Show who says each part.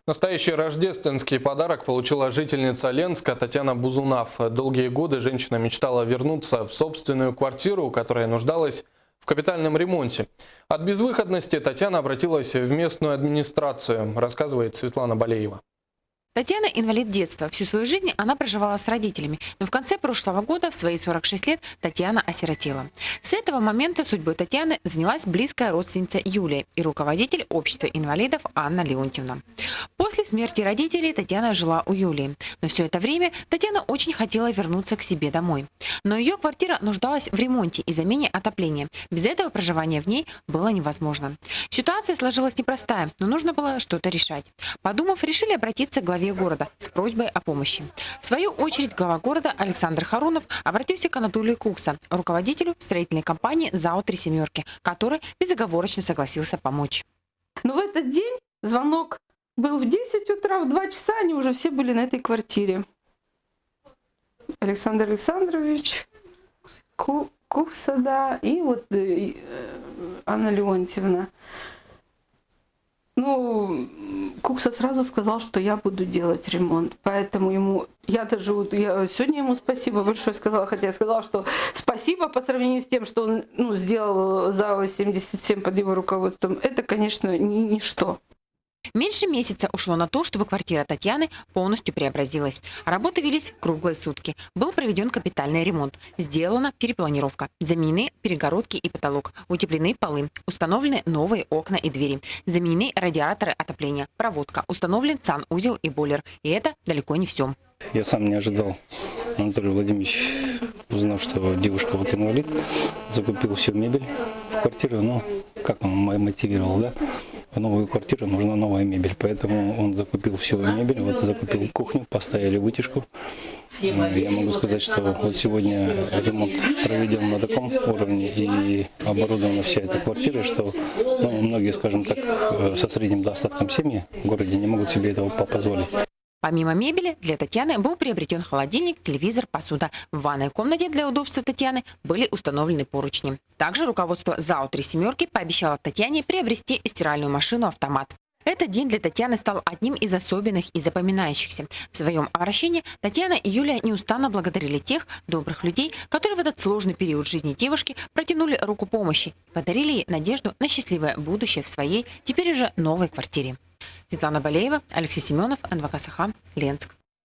Speaker 1: Настоящий рождественский подарок получила жительница Ленска Татьяна Бузунав. Долгие годы женщина мечтала вернуться в собственную квартиру, которая нуждалась в капитальном ремонте. От безвыходности Татьяна обратилась в местную администрацию, рассказывает Светлана Балеева.
Speaker 2: Татьяна – инвалид детства. Всю свою жизнь она проживала с родителями. Но в конце прошлого года, в свои 46 лет, Татьяна осиротела. С этого момента судьбой Татьяны занялась близкая родственница Юлия и руководитель общества инвалидов Анна Леонтьевна. После смерти родителей Татьяна жила у Юлии. Но все это время Татьяна очень хотела вернуться к себе домой. Но ее квартира нуждалась в ремонте и замене отопления. Без этого проживание в ней было невозможно. Ситуация сложилась непростая, но нужно было что-то решать. Подумав, решили обратиться к главе города с просьбой о помощи. В свою очередь глава города Александр Харунов обратился к Анатолию Кукса, руководителю строительной компании ЗАО «Три семерки», который безоговорочно согласился помочь.
Speaker 3: Но в этот день звонок был в 10 утра, в 2 часа они уже все были на этой квартире. Александр Александрович, Кукса, да, и вот Анна Леонтьевна. Ну, Кукса сразу сказал, что я буду делать ремонт, поэтому я сегодня ему спасибо большое сказала, хотя я сказала, что спасибо по сравнению с тем, что он сделал ЗАО 77 под его руководством, это, конечно, ничто.
Speaker 2: Меньше месяца ушло на то, чтобы квартира Татьяны полностью преобразилась. Работы велись круглые сутки. Был проведен капитальный ремонт. Сделана перепланировка. Заменены перегородки и потолок. Утеплены полы. Установлены новые окна и двери. Заменены радиаторы отопления. Проводка. Установлен санузел и бойлер. И это далеко не все.
Speaker 4: Я сам не ожидал. Анатолий Владимирович, узнав, что девушка вот инвалид, закупил всю мебель в квартиру. Ну, как он мотивировал, да? В новую квартиру нужна новая мебель, поэтому он закупил всю мебель, вот закупил кухню, поставили вытяжку. Я могу сказать, что вот сегодня ремонт проведен на таком уровне и оборудована вся эта квартира, что многие, скажем так, со средним достатком семьи в городе не могут себе этого позволить.
Speaker 2: Помимо мебели, для Татьяны был приобретен холодильник, телевизор, посуда. В ванной комнате для удобства Татьяны были установлены поручни. Также руководство ЗАО «Три семерки» пообещало Татьяне приобрести стиральную машину-автомат. Этот день для Татьяны стал одним из особенных и запоминающихся. В своем обращении Татьяна и Юлия неустанно благодарили тех добрых людей, которые в этот сложный период жизни девушки протянули руку помощи и подарили ей надежду на счастливое будущее в своей, теперь уже новой квартире. Светлана Балеева, Алексей Семенов, НВК Саха, Ленск.